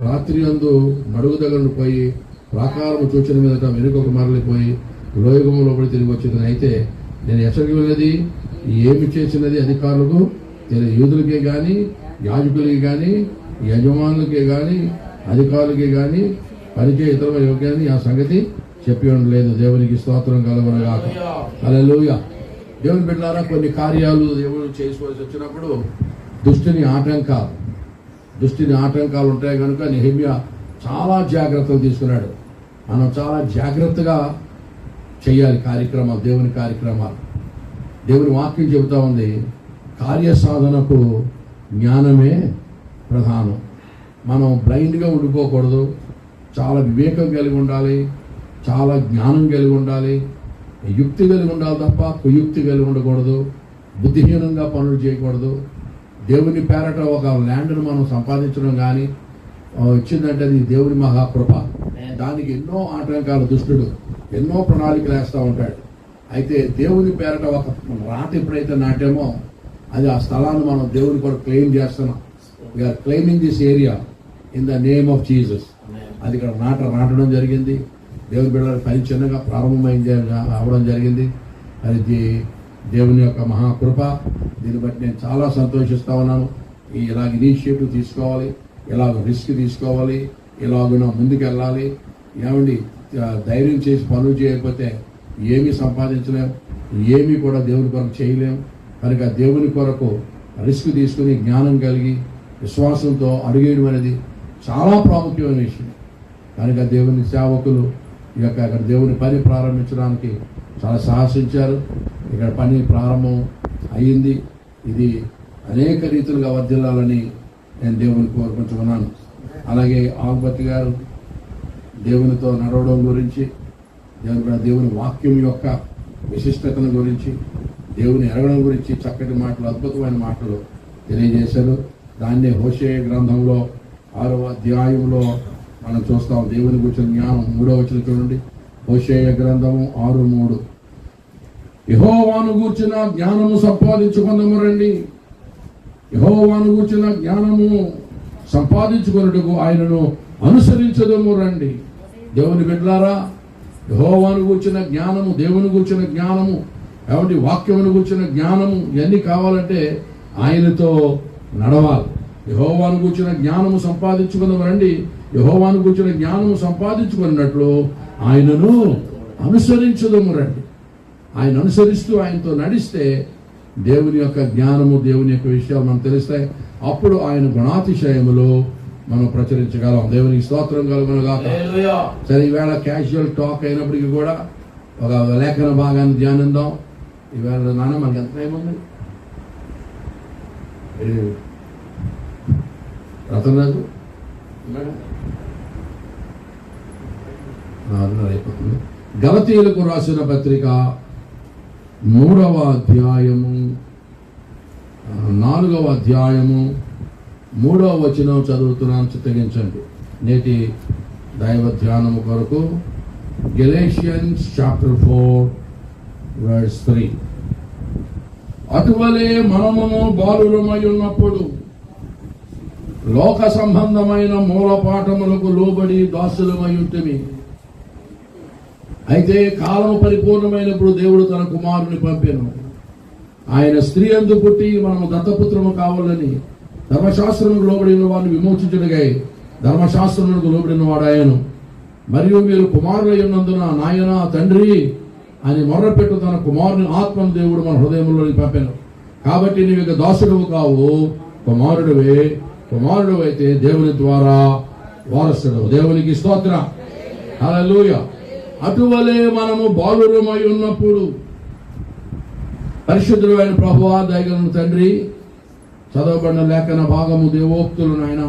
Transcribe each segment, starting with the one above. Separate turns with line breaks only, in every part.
రాత్రి అందు మడుగు దగ్గర పోయి ప్రాకారము చూచిన మీదట వెనుకకు మరలిపోయి లోయగము లోపలి తిరిగి వచ్చింది. అయితే నేను ఎక్కడికి వెళ్ళేది, ఏమి చేసినది అధికారులకు యూదులకే కానీ, యాజకులకి కానీ, యజమానులకే కానీ, అధికారులకే కానీ, పనిచే ఇతర యోగ్యాన్ని ఆ సంగతి చెప్పి ఉండలేదు. దేవునికి స్తోత్రం కలుగునుగాక. హల్లెలూయా. దేవుని బిడ్డలారా, కొన్ని కార్యాలు దేవుడు చేసుకోవాల్సి వచ్చినప్పుడు దుష్టుని ఆటంకాలు ఉంటాయి కనుక నెహెమ్యా చాలా జాగ్రత్తలు తీసుకున్నాడు. మనం చాలా జాగ్రత్తగా చేయాలి కార్యక్రమాలు, దేవుని కార్యక్రమాలు. దేవుని వాక్యం చెబుతా ఉంది, కార్యసాధనకు జ్ఞానమే ప్రధానం. మనం బ్లైండ్గా ఉండిపోకూడదు, చాలా వివేకం కలిగి ఉండాలి, చాలా జ్ఞానం కలిగి ఉండాలి, యుక్తి కలిగి ఉండాలి తప్ప కుయుక్తి కలిగి ఉండకూడదు, బుద్ధిహీనంగా పనులు చేయకూడదు. దేవుని పేరట ఒక ల్యాండ్ను మనం సంపాదించడం కానీ వచ్చిందంటే అది దేవుని మహాకృప. దానికి ఎన్నో ఆటంకాలు, దుష్టుడు ఎన్నో ప్రణాళికలు వేస్తూ ఉంటాడు. అయితే దేవుని పేరట ఒక రాత ఎప్పుడైతే నాటామో అది ఆ స్థలాన్ని మనం దేవుని కూడా క్లెయిమ్ చేస్తున్నాం. We are claiming this area in the name of Jesus. అది ఇక్కడ నాటడం జరిగింది. దేవుని బిడ్డల పని చిన్నగా ప్రారంభమైంది అవడం జరిగింది. అది దేవుని యొక్క మహాకృప. దీన్ని బట్టి నేను చాలా సంతోషిస్తా ఉన్నాను. ఇలాగ ఇనిషియేటివ్ తీసుకోవాలి, ఇలాగ రిస్క్ తీసుకోవాలి, ఇలాగ ముందుకు వెళ్ళాలి. ఏమండి, ధైర్యం చేసి పనులు చేయకపోతే ఏమీ సంపాదించలేం, ఏమీ కూడా దేవుని కొరకు చేయలేం. కనుక దేవుని కొరకు రిస్క్ తీసుకుని జ్ఞానం కలిగి విశ్వాసంతో అడుగేయడం అనేది చాలా ప్రాముఖ్యమైన విషయం. కనుక దేవుని సేవకులు ఇక్కడ దేవుని పని ప్రారంభించడానికి చాలా సాహసించారు. ఇక్కడ పని ప్రారంభం అయ్యింది. ఇది అనేక రీతులుగా వర్ధిల్లాలని నేను దేవుని కోరుకుంటున్నాను. అలాగే ఆల్బర్ట్ గారు దేవునితో నడవడం గురించి, దేవుని వాక్యం యొక్క విశిష్టతను గురించి, దేవుని ఎరగడం గురించి చక్కటి మాటలు, అద్భుతమైన మాటలు తెలియజేశారు. దాన్నే హోషేయ గ్రంథంలో 6వ అధ్యాయంలో మనం చూస్తాం. దేవుని గురించిన జ్ఞానం 3వ వచనం చూడండి. హోషేయ గ్రంథము 6:3. యెహోవాను గూర్చిన జ్ఞానము సంపాదించుకుందాము రండి. యెహోవాను గూర్చిన జ్ఞానము సంపాదించుకున్నట్టుకు ఆయనను అనుసరించదము రండి. దేవుని బిడ్డలారా, యెహోవాను గూర్చిన జ్ఞానము, దేవుని గూర్చిన జ్ఞానము, కాబట్టి వాక్యమును గూర్చిన జ్ఞానము ఇవన్నీ కావాలంటే ఆయనతో నడవాలి. యెహోవాను గూర్చిన జ్ఞానము సంపాదించుకుందాము రండి. యెహోవాను గూర్చిన జ్ఞానము సంపాదించుకున్నట్లు ఆయనను అనుసరించదము రండి. ఆయన అనుసరిస్తూ ఆయనతో నడిస్తే దేవుని యొక్క జ్ఞానము, దేవుని యొక్క విషయాలు మనకు తెలుస్తాయి. అప్పుడు ఆయన గుణాతిశయములు మనం ప్రచురించగలం. దేవునికి స్తోత్రం కలుగునుగాక. సరే, ఈవేళ క్యాజువల్ టాక్ అయినప్పటికీ కూడా ఒక లేఖన భాగాన్ని ధ్యానిద్దాం. ఈవేళ నాన్న మనకి ఎంత టైం ఉంది? రతనరాజు అయిపోతుంది. గలతీయులకు రాసిన పత్రిక 3వ అధ్యాయము 4వ అధ్యాయము 3వ వచనం చదువుతున్నాను, చిత్తగించండి. నేటి దైవ ధ్యానము కొరకు గెలేషియన్స్ చాప్టర్ 4:3. అటువలే మనము బాలురమై ఉన్నప్పుడు లోక సంబంధమైన మూలపాఠములకు లోబడి దాసులమై ఉంటిమి. అయితే కాలము పరిపూర్ణమైనప్పుడు దేవుడు తన కుమారుని పంపెను. ఆయన స్త్రీ యందు పుట్టి మనము దత్తపుత్రము కావాలని ధర్మశాస్త్రముకు లోబడిన వారిని విమోచించుటకై ధర్మశాస్త్రములకు లోబడిన వాడాయను. మరియు మీరు కుమారులై ఉన్నందున నాయన తండ్రి అని మొర్రపెట్టు తన కుమారుని ఆత్మను దేవుడు మన హృదయంలోకి పంపెను. కాబట్టి నీవు ఇక దాసుడువు కావు, కుమారుడివే. కుమారుడు అయితే దేవుని ద్వారా వారసుడు. దేవునికి స్తోత్రం. హల్లెలూయా. అటువలే మనము బాలురమై ఉన్నప్పుడు, పరిశుద్ధుడు అయిన ప్రభువా, దయగల తండ్రి, చదవబడిన లేఖన భాగము దేవోక్తులు నాయన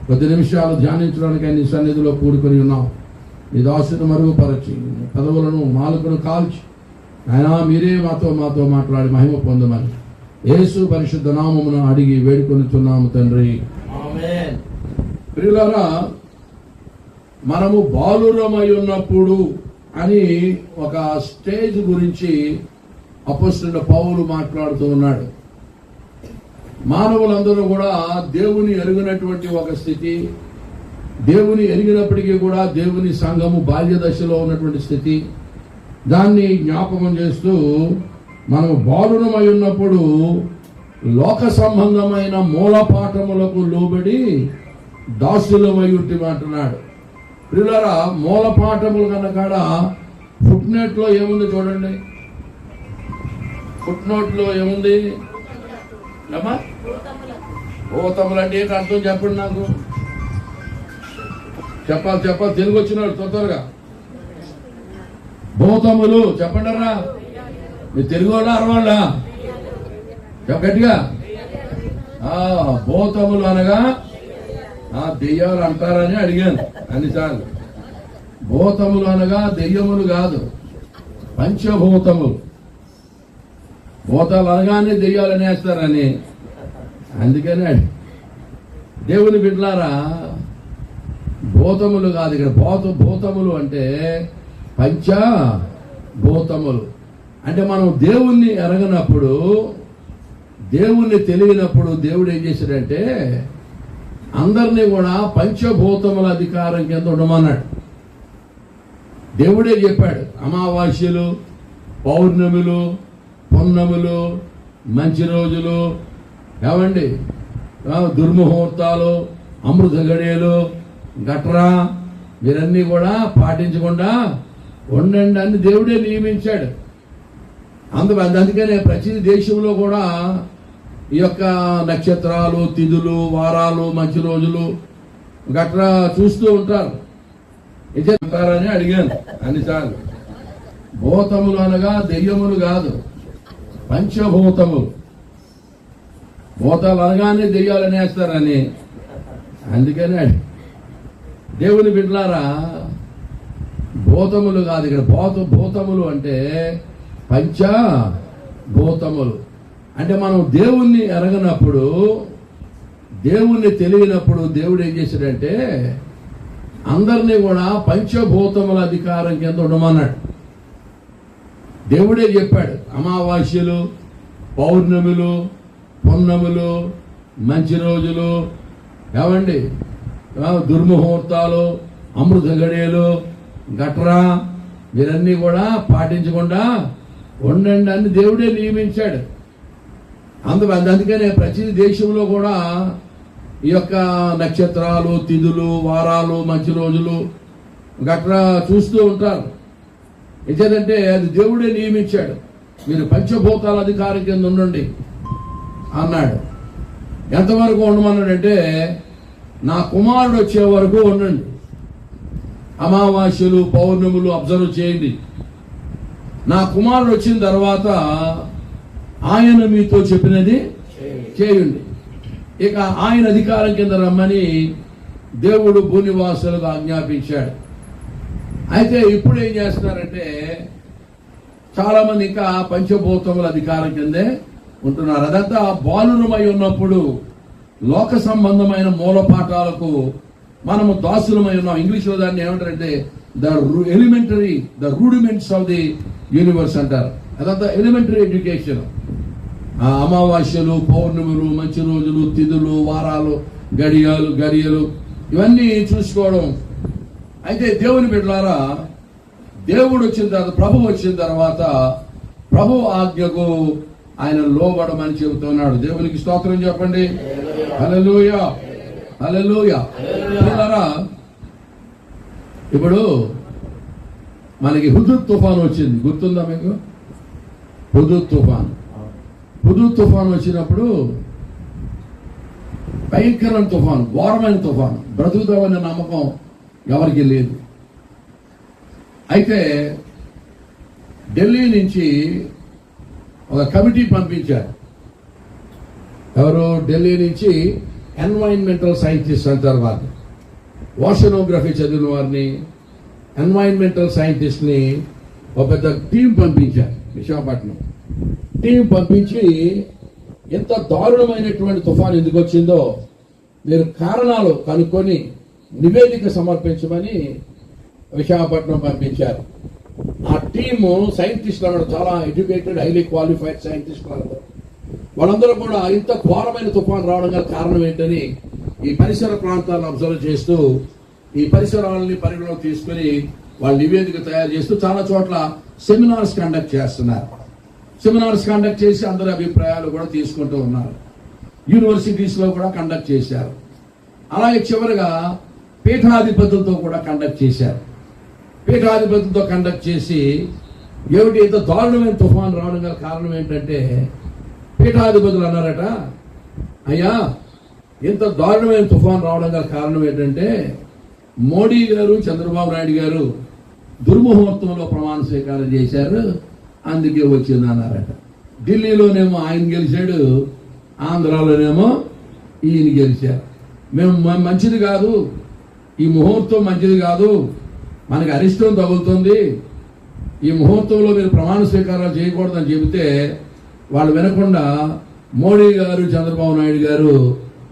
10 నిమిషాలు ధ్యానించడానికి నీ సన్నిధిలో కూడుకొని ఉన్నాం. నీ దాసును మరుగుపరచి పదవులను నాలుకను కాల్చి ఆయన మీరే మాతో మాట్లాడి మహిమ పొందమని యేసు పరిశుద్ధ నామమున అడిగి వేడుకొనుచున్నాము తండ్రి, ఆమేన్. ప్రియులారా, మనము బాలురమై ఉన్నప్పుడు అని ఒక స్టేజ్ గురించి అపోస్తలుడైన పౌలు మాట్లాడుతూ ఉన్నాడు. మానవులందరూ కూడా దేవుని ఎరుగనటువంటి ఒక స్థితి, దేవుని ఎరిగినప్పటికీ కూడా దేవుని సంఘము బాల్య దశలో ఉన్నటువంటి స్థితి, దాన్ని జ్ఞాపకం చేస్తూ మనము బాలునమై ఉన్నప్పుడు లోక సంబంధమైన మూలపాఠములకు లోబడి దాసులమై ఉంటున్నాడు. ప్రియులారా, మూలపాఠములు కనుక ఫుట్ నోట్లో ఏముంది చూడండి. ఫుట్ నోట్లో ఏముంది? భూతములు అంటే ఏంటి అర్థం చెప్పండి నాకు. చెప్పాలి తెలుగు వచ్చినాడు తొందరగా. భూతములు చెప్పండి రా. మీరు తెలుగు వాళ్ళ అరవాళ్ళ గట్టిగా. భూతములు అనగా దెయ్యాలు అంటారని అడిగాను అన్నిసార్లు. భూతములు అనగా దెయ్యములు కాదు, పంచభూతములు. భూతాలు అనగానే దెయ్యాలు అనేస్తారని, అందుకని దేవుని బిడ్డలారా, భూతములు కాదు ఇక్కడ. భూతములు అంటే పంచభూతములు. అంటే మనం దేవుణ్ణి ఎరగనప్పుడు, దేవుణ్ణి తెలియనప్పుడు దేవుడు ఏం చేశాడంటే అందరినీ కూడా పంచభూతముల అధికారం కింద ఉండమన్నాడు. దేవుడే చెప్పాడు. అమావాస్యలు, పౌర్ణములు, పున్నములు, మంచి రోజులు, ఏమండి, దుర్ముహూర్తాలు, అమృత గడియలు, గట్రా, వీరన్నీ కూడా పాటించకుండా ఉండండి అని దేవుడే నియమించాడు. అందుకనే ప్రతి దేశంలో కూడా ఈ యొక్క నక్షత్రాలు, తిథులు, వారాలు, మంచి రోజులు గట్రా చూస్తూ ఉంటారు. అంటారని అడిగాను అన్నిసార్లు. భూతములు అనగా దెయ్యములు కాదు, పంచభూతములు. భూతాలు అనగానే దెయ్యాలు అనేస్తారని, అందుకని దేవుని బిడ్డలారా, భూతములు కాదు ఇక్కడ. భూతములు అంటే పంచభూతములు. అంటే మనం దేవుణ్ణి ఎరగనప్పుడు, దేవుణ్ణి తెలియనప్పుడు దేవుడు ఏం చేశాడంటే అందరినీ కూడా పంచభూతముల అధికారం కింద ఉండమన్నాడు. దేవుడే చెప్పాడు. అమావాస్యలు, పౌర్ణములు, పున్నములు, మంచి రోజులు, ఏమండి, దుర్ముహూర్తాలు, అమృత గడియలు, గట్రా, వీరన్నీ కూడా పాటించకుండా ఉండండి అని దేవుడే నియమించాడు. అందుకనే ప్రతి దేశంలో కూడా ఈ యొక్క నక్షత్రాలు, తిథులు, వారాలు, మంచి రోజులు గట్రా చూస్తూ ఉంటారు. ఏంటంటే అది దేవుడే నియమించాడు. మీరు పంచభూతాల అధికారం కింద ఉండండి అన్నాడు. ఎంతవరకు ఉండమన్నాడంటే నా కుమారుడు వచ్చే వరకు ఉండండి. అమావాస్యలు, పౌర్ణములు అబ్జర్వ్ చేయండి. నా కుమారుడు వచ్చిన తర్వాత ఆయన మీతో చెప్పినది చేయండి. ఇక ఆయన అధికారం కింద రమ్మని దేవుడు భూనివాసులకు ఆజ్ఞాపించాడు. అయితే ఇప్పుడు ఏం చేస్తున్నారంటే చాలా మంది ఇంకా పంచభూతముల అధికారం కిందే ఉంటున్నారు. అదంతా బాలురమై ఉన్నప్పుడు లోక సంబంధమైన మూలపాఠాలకు మనము దాసులమై ఉన్నాం. ఇంగ్లీష్లో దాన్ని ఏమంటారంటే ద రూడిమెంట్స్ ఆఫ్ ది యూనివర్స్ అంటారు. అదంతా ఎలిమెంటరీ ఎడ్యుకేషన్. అమావాస్యలు, పౌర్ణములు, మంచి రోజులు, తిథులు, వారాలు, గడియలు ఇవన్నీ చూసుకోవడం. అయితే దేవుని బిడ్డలారా, దేవుడు వచ్చిన తర్వాత, ప్రభు వచ్చిన తర్వాత ప్రభు ఆజ్ఞకు ఆయన లోబడమని చెబుతున్నాడు. దేవునికి స్తోత్రం చెప్పండి. హల్లెలూయా, హల్లెలూయా. బిడ్డలారా, ఇప్పుడు మనకి హుదూద్ తుఫాను వచ్చింది, గుర్తుందా మీకు? హుదూద్ తుఫాను వచ్చినప్పుడు భయంకరమైన తుఫాను, ఘోరమైన తుఫాను, బ్రతుకుతామనే నమ్మకం ఎవరికి లేదు. అయితే ఢిల్లీ నుంచి ఒక కమిటీ పంపించారు. ఎవరు? ఢిల్లీ నుంచి ఎన్వైరన్మెంటల్ సైంటిస్ట్ అంటారు వారిని. ఓషనోగ్రఫీ చదివిన వారిని, ఎన్వైరన్మెంటల్ సైంటిస్ట్ని ఒక పెద్ద టీం పంపించారు విశాఖపట్నం. టీం పంపించి ఎంత దారుణమైనటువంటి తుఫాను ఎందుకు వచ్చిందో మీరు కారణాలు కనుక్కొని నివేదిక సమర్పించమని విశాఖపట్నం పంపించారు. ఆ టీము సైంటిస్టులు అన్నారు, చాలా ఎడ్యుకేటెడ్, హైలీ క్వాలిఫైడ్ సైంటిస్టులు. వాళ్ళందరూ కూడా ఇంత ఘోరమైన తుఫాను రావడం గల కారణం ఏంటని ఈ పరిసర ప్రాంతాలను అబ్జర్వ్ చేస్తూ ఈ పరిసరాలని పరిగణలో తీసుకుని వాళ్ళు నివేదిక తయారు చేస్తూ చాలా చోట్ల సెమినార్స్ కండక్ట్ చేస్తున్నారు. సెమినార్స్ కండక్ట్ చేసి అందరి అభిప్రాయాలు కూడా తీసుకుంటూ ఉన్నారు. యూనివర్సిటీస్ లో కూడా కండక్ట్ చేశారు. అలాగే చివరిగా పీఠాధిపతులతో కూడా కండక్ట్ చేశారు. పీఠాధిపతులతో కండక్ట్ చేసి ఏమిటి ఇంత దారుణమైన తుఫాను రావడం గల కారణం ఏంటంటే, పీఠాధిపతులు అన్నారట, అయ్యా ఇంత దారుణమైన తుఫాను రావడం గల కారణం ఏంటంటే మోడీ గారు చంద్రబాబు నాయుడు గారు దుర్ముహూర్తంలో ప్రమాణ స్వీకారం చేశారు, అందుకే వచ్చింది అన్నారట. ఢిల్లీలోనేమో ఆయన గెలిచాడు, ఆంధ్రాలోనేమో ఈయన గెలిచారు. మేము మంచిది కాదు, ఈ ముహూర్తం మంచిది కాదు, మనకి అరిష్టం తగులుతుంది, ఈ ముహూర్తంలో మీరు ప్రమాణ స్వీకారాలు చేయకూడదని చెబితే వాళ్ళు వినకుండా మోడీ గారు చంద్రబాబు నాయుడు గారు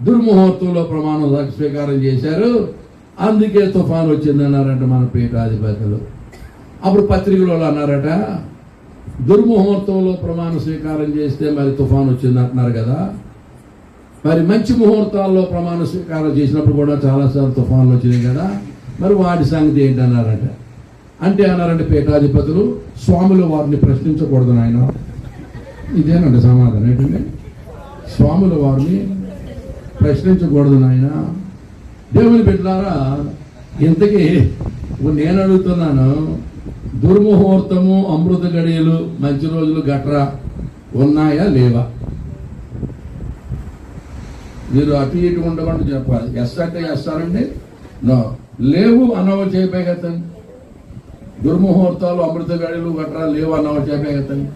దుర్ముహూర్తంలో ప్రమాణ స్వీకారం చేశారు, అందుకే తుఫాను వచ్చింది అన్నారట మన పీఠాధిపతులు. అప్పుడు పత్రికలు అన్నారట, దుర్ముహూర్తంలో ప్రమాణ స్వీకారం చేస్తే మరి తుఫాను వచ్చింది అంటున్నారు కదా, మరి మంచి ముహూర్తాల్లో ప్రమాణ స్వీకారం చేసినప్పుడు కూడా చాలాసార్లు తుఫాన్లు వచ్చినాయి కదా, మరి వాటి సంగతి ఏంటి అన్నారట. అంటే అన్నారంటే పీఠాధిపతులు, స్వాములు వారిని ప్రశ్నించకూడదు నాయన. ఇదేనండి సమాధానం ఏంటంటే, స్వాములు వారిని ప్రశ్నించకూడదు నాయన. దేవుని బిడ్డలారా, ఇంతకీ నేను అడుగుతున్నాను, దుర్ముహూర్తము, అమృత గడియలు, మంచి రోజులు గట్రా ఉన్నాయా లేవా? మీరు అటు ఇటు ఉండకుండా చెప్పాలి. ఎస్ అంటే చేస్తారండి, నో లేవు అన్నవాళ్ళు చెప్పే కదండి. దుర్ముహూర్తాలు, అమృత గడియలు గట్రా లేవు అన్నవాళ్ళు చెప్పే కదండి.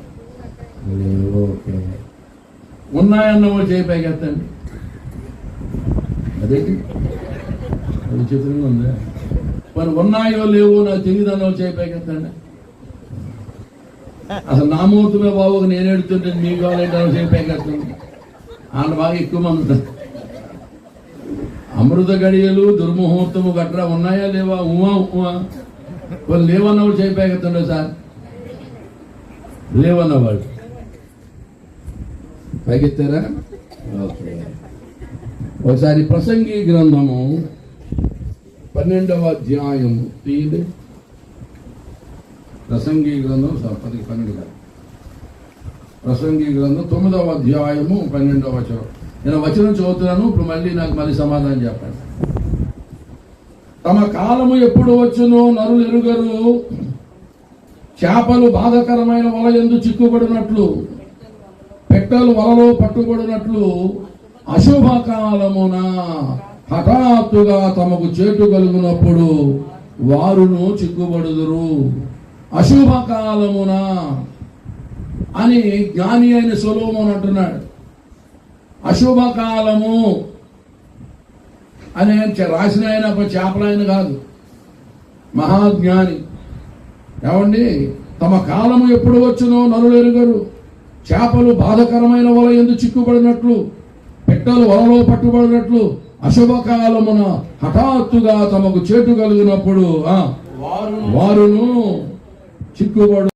లేవు, ఓకే. ఉన్నాయన్నవాళ్ళు చెప్పే కదండి. అదేంటి అది విచిత్రంగా ఉందా? మరి ఉన్నాయో లేవో నాకు తెలియదు అన్నవాళ్ళు చెప్పే కదండి. అసలు నా ముహూర్తమే బాబు నేను ఎడుతుంటే మీకు కావాలంటే అవి చెప్పే కదండి. ఆయన బాగా ఎక్కువ మంది ఉంటారు. అమృత గడియలు, దుర్ముహూర్తము గట్రా ఉన్నాయా లేవా? వాళ్ళు లేవన్నవాళ్ళు చెప్పే కదండి. సార్ లేవన్నవాళ్ళు పైకెత్తారా? ఓకే. ఒకసారి ప్రసంగి గ్రంథము 12వ అధ్యాయము తీయండి. ప్రసంగి గ్రంథం 12 ప్రసంగి గ్రంథం 9వ అధ్యాయము 12వ వచనం. నేను వచనం చదువుతున్నాను, ఇప్పుడు మళ్ళీ సమాధానం చెప్పండి. తమ కాలము ఎప్పుడు వచ్చునో నరులు ఎరుగరు, చేపలు బాధకరమైన వల యందు చిక్కుబడినట్లు, పెట్టెలు వలలో పట్టుబడినట్లు, అశుభ కాలమున హఠాత్తుగా తమకు చేటు కలుగునప్పుడు వారును చిక్కుబడుదురు. అశుభ కాలమున అని జ్ఞాని అయిన సొలొమోను అంటున్నాడు. అశుభ కాలము అని రాసిన ఆయన చేపలైన కాదు, మహాజ్ఞాని. ఏమండి, తమ కాలము ఎప్పుడు వచ్చునో నరులు ఎరుగరు, చేపలు బాధకరమైన వల యందు చిక్కుబడినట్లు, పెట్టెలు వలలో పట్టుబడినట్లు, అశుభకాలమున హఠాత్తుగా తమకు చేటు కలిగినప్పుడు వారును చిక్కుబడు